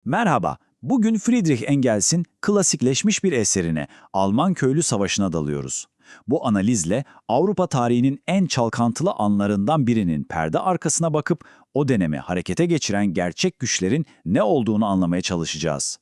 Merhaba, bugün Friedrich Engels'in klasikleşmiş bir eserine, Alman Köylü Savaşı'na dalıyoruz. Bu analizle Avrupa tarihinin en çalkantılı anlarından birinin perde arkasına bakıp o dönemi harekete geçiren gerçek güçlerin ne olduğunu anlamaya çalışacağız.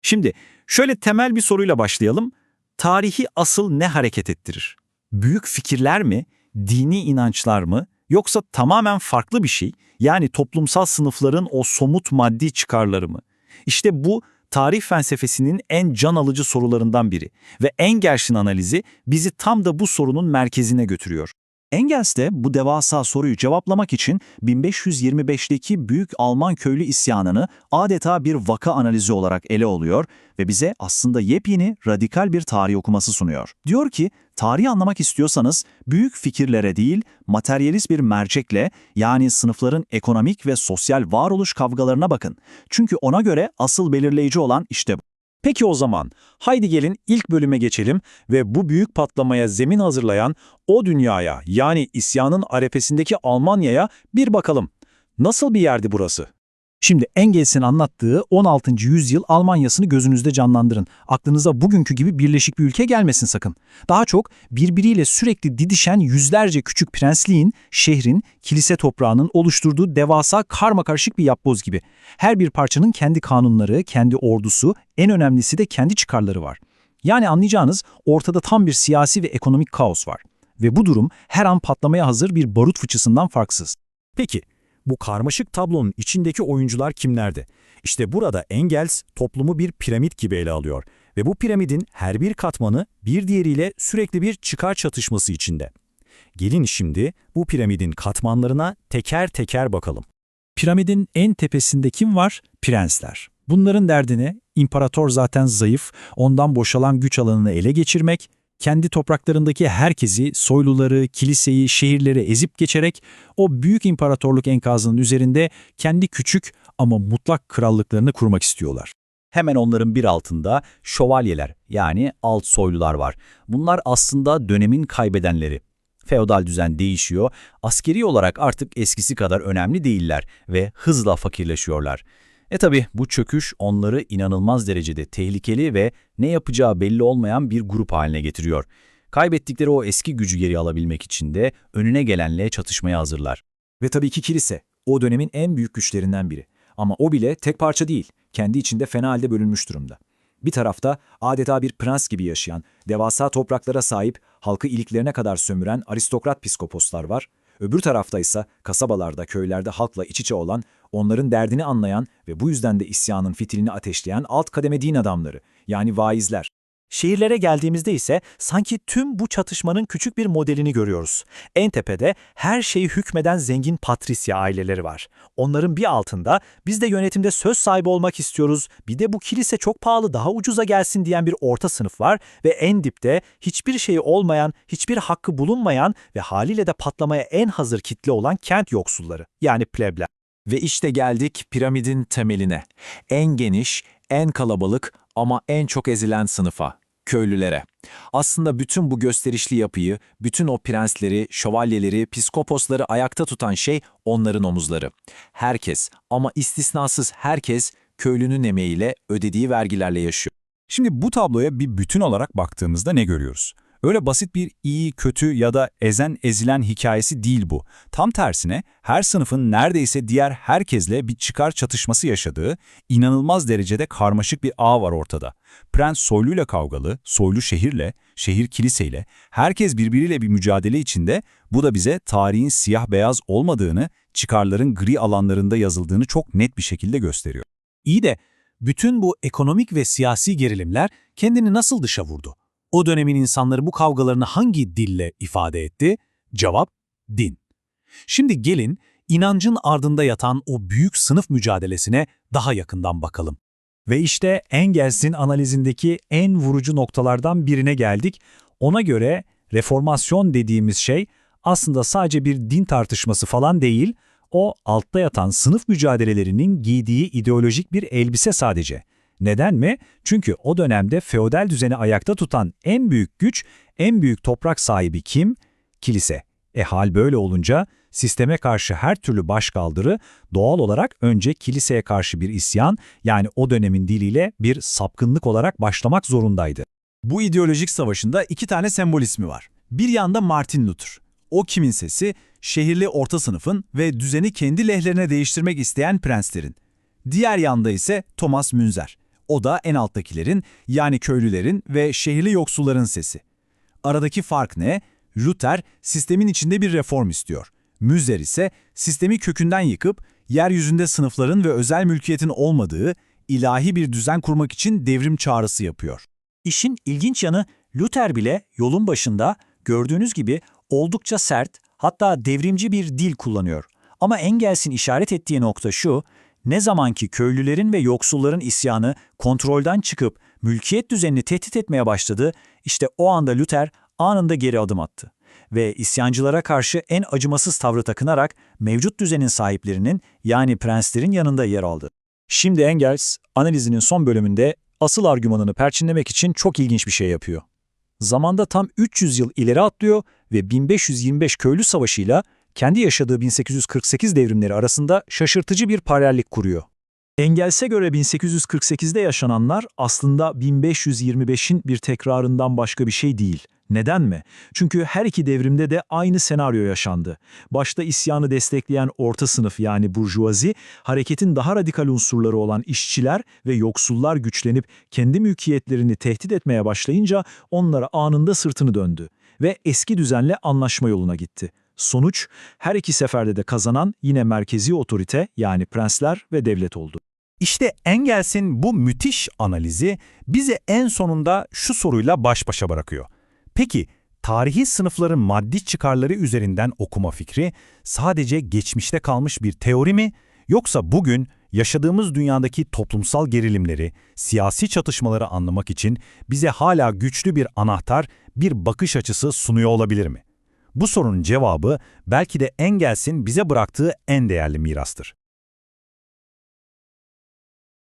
Şimdi şöyle temel bir soruyla başlayalım. Tarihi asıl ne hareket ettirir? Büyük fikirler mi, dini inançlar mı, yoksa tamamen farklı bir şey, yani toplumsal sınıfların o somut maddi çıkarları mı? İşte bu tarih felsefesinin en can alıcı sorularından biri ve Engels'in analizi bizi tam da bu sorunun merkezine götürüyor. Engels de bu devasa soruyu cevaplamak için 1525'teki Büyük Alman Köylü isyanını adeta bir vaka analizi olarak ele alıyor ve bize aslında yepyeni, radikal bir tarih okuması sunuyor. Diyor ki, tarihi anlamak istiyorsanız büyük fikirlere değil, materyalist bir mercekle, yani sınıfların ekonomik ve sosyal varoluş kavgalarına bakın. Çünkü ona göre asıl belirleyici olan işte bu. Peki o zaman, haydi gelin ilk bölüme geçelim ve bu büyük patlamaya zemin hazırlayan o dünyaya, yani isyanın arefesindeki Almanya'ya bir bakalım. Nasıl bir yerdi burası? Şimdi Engels'in anlattığı 16. yüzyıl Almanyasını gözünüzde canlandırın. Aklınıza bugünkü gibi birleşik bir ülke gelmesin sakın. Daha çok birbiriyle sürekli didişen yüzlerce küçük prensliğin, şehrin, kilise toprağının oluşturduğu devasa karmakarışık bir yapboz gibi. Her bir parçanın kendi kanunları, kendi ordusu, en önemlisi de kendi çıkarları var. Yani anlayacağınız ortada tam bir siyasi ve ekonomik kaos var. Ve bu durum her an patlamaya hazır bir barut fıçısından farksız. Peki, bu karmaşık tablonun içindeki oyuncular kimlerdi? İşte burada Engels toplumu bir piramit gibi ele alıyor ve bu piramidin her bir katmanı bir diğeriyle sürekli bir çıkar çatışması içinde. Gelin şimdi bu piramidin katmanlarına teker teker bakalım. Piramidin en tepesinde kim var? Prensler. Bunların derdine imparator zaten zayıf, ondan boşalan güç alanını ele geçirmek, kendi topraklarındaki herkesi, soyluları, kiliseyi, şehirleri ezip geçerek o büyük imparatorluk enkazının üzerinde kendi küçük ama mutlak krallıklarını kurmak istiyorlar. Hemen onların bir altında şövalyeler, yani alt soylular var. Bunlar aslında dönemin kaybedenleri. Feodal düzen değişiyor, askeri olarak artık eskisi kadar önemli değiller ve hızla fakirleşiyorlar. Tabi bu çöküş onları inanılmaz derecede tehlikeli ve ne yapacağı belli olmayan bir grup haline getiriyor. Kaybettikleri o eski gücü geri alabilmek için de önüne gelenle çatışmaya hazırlar. Ve tabii ki kilise, o dönemin en büyük güçlerinden biri. Ama o bile tek parça değil, kendi içinde fena halde bölünmüş durumda. Bir tarafta adeta bir prens gibi yaşayan, devasa topraklara sahip, halkı iliklerine kadar sömüren aristokrat piskoposlar var. Öbür tarafta ise kasabalarda, köylerde halkla iç içe olan, onların derdini anlayan ve bu yüzden de isyanın fitilini ateşleyen alt kademe din adamları, yani vaizler. Şehirlere geldiğimizde ise sanki tüm bu çatışmanın küçük bir modelini görüyoruz. En tepede her şeyi hükmeden zengin patrisya aileleri var. Onların bir altında biz de yönetimde söz sahibi olmak istiyoruz, bir de bu kilise çok pahalı daha ucuza gelsin diyen bir orta sınıf var ve en dipte hiçbir şeyi olmayan, hiçbir hakkı bulunmayan ve haliyle de patlamaya en hazır kitle olan kent yoksulları, yani plebler. Ve işte geldik piramidin temeline. En geniş, en kalabalık ama en çok ezilen sınıfa, köylülere. Aslında bütün bu gösterişli yapıyı, bütün o prensleri, şövalyeleri, piskoposları ayakta tutan şey onların omuzları. Herkes ama istisnasız herkes köylünün emeğiyle ödediği vergilerle yaşıyor. Şimdi bu tabloya bir bütün olarak baktığımızda ne görüyoruz? Öyle basit bir iyi, kötü ya da ezen ezilen hikayesi değil bu. Tam tersine her sınıfın neredeyse diğer herkesle bir çıkar çatışması yaşadığı inanılmaz derecede karmaşık bir ağ var ortada. Prens soyluyla kavgalı, soylu şehirle, şehir kiliseyle, herkes birbiriyle bir mücadele içinde. Bu da bize tarihin siyah beyaz olmadığını, çıkarların gri alanlarında yazıldığını çok net bir şekilde gösteriyor. İyi de bütün bu ekonomik ve siyasi gerilimler kendini nasıl dışa vurdu? O dönemin insanları bu kavgalarını hangi dille ifade etti? Cevap, din. Şimdi gelin inancın ardında yatan o büyük sınıf mücadelesine daha yakından bakalım. Ve işte Engels'in analizindeki en vurucu noktalardan birine geldik. Ona göre reformasyon dediğimiz şey aslında sadece bir din tartışması falan değil, o altta yatan sınıf mücadelelerinin giydiği ideolojik bir elbise sadece. Neden mi? Çünkü o dönemde feodal düzeni ayakta tutan en büyük güç, en büyük toprak sahibi kim? Kilise. Hal böyle olunca Sisteme karşı her türlü başkaldırı doğal olarak önce kiliseye karşı bir isyan, yani o dönemin diliyle bir sapkınlık olarak başlamak zorundaydı. Bu ideolojik savaşında iki tane sembol ismi var. Bir yanda Martin Luther. O kimin sesi? Şehirli orta sınıfın ve düzeni kendi lehlerine değiştirmek isteyen prenslerin. Diğer yanda ise Thomas Münzer. O da en alttakilerin, yani köylülerin ve şehirli yoksulların sesi. Aradaki fark ne? Luther sistemin içinde bir reform istiyor. Münzer ise sistemi kökünden yıkıp yeryüzünde sınıfların ve özel mülkiyetin olmadığı ilahi bir düzen kurmak için devrim çağrısı yapıyor. İşin ilginç yanı Luther bile yolun başında gördüğünüz gibi oldukça sert, hatta devrimci bir dil kullanıyor. Ama Engels'in işaret ettiği nokta şu: ne zamanki köylülerin ve yoksulların isyanı kontrolden çıkıp mülkiyet düzenini tehdit etmeye başladı, işte o anda Luther anında geri adım attı. Ve isyancılara karşı en acımasız tavrı takınarak mevcut düzenin sahiplerinin, yani prenslerin yanında yer aldı. Şimdi Engels, analizinin son bölümünde asıl argümanını perçinlemek için çok ilginç bir şey yapıyor. Zamanda tam 300 yıl ileri atlıyor ve 1525 köylü savaşıyla kendi yaşadığı 1848 devrimleri arasında şaşırtıcı bir paralellik kuruyor. Engels'e göre 1848'de yaşananlar aslında 1525'in bir tekrarından başka bir şey değil. Neden mi? Çünkü her iki devrimde de aynı senaryo yaşandı. Başta isyanı destekleyen orta sınıf, yani burjuvazi, hareketin daha radikal unsurları olan işçiler ve yoksullar güçlenip kendi mülkiyetlerini tehdit etmeye başlayınca onlara anında sırtını döndü ve eski düzenle anlaşma yoluna gitti. Sonuç, her iki seferde de kazanan yine merkezi otorite, yani prensler ve devlet oldu. İşte Engels'in bu müthiş analizi bizi en sonunda şu soruyla baş başa bırakıyor. Peki, tarihi sınıfların maddi çıkarları üzerinden okuma fikri sadece geçmişte kalmış bir teori mi? Yoksa bugün yaşadığımız dünyadaki toplumsal gerilimleri, siyasi çatışmaları anlamak için bize hala güçlü bir anahtar, bir bakış açısı sunuyor olabilir mi? Bu sorunun cevabı belki de Engels'in bize bıraktığı en değerli mirastır.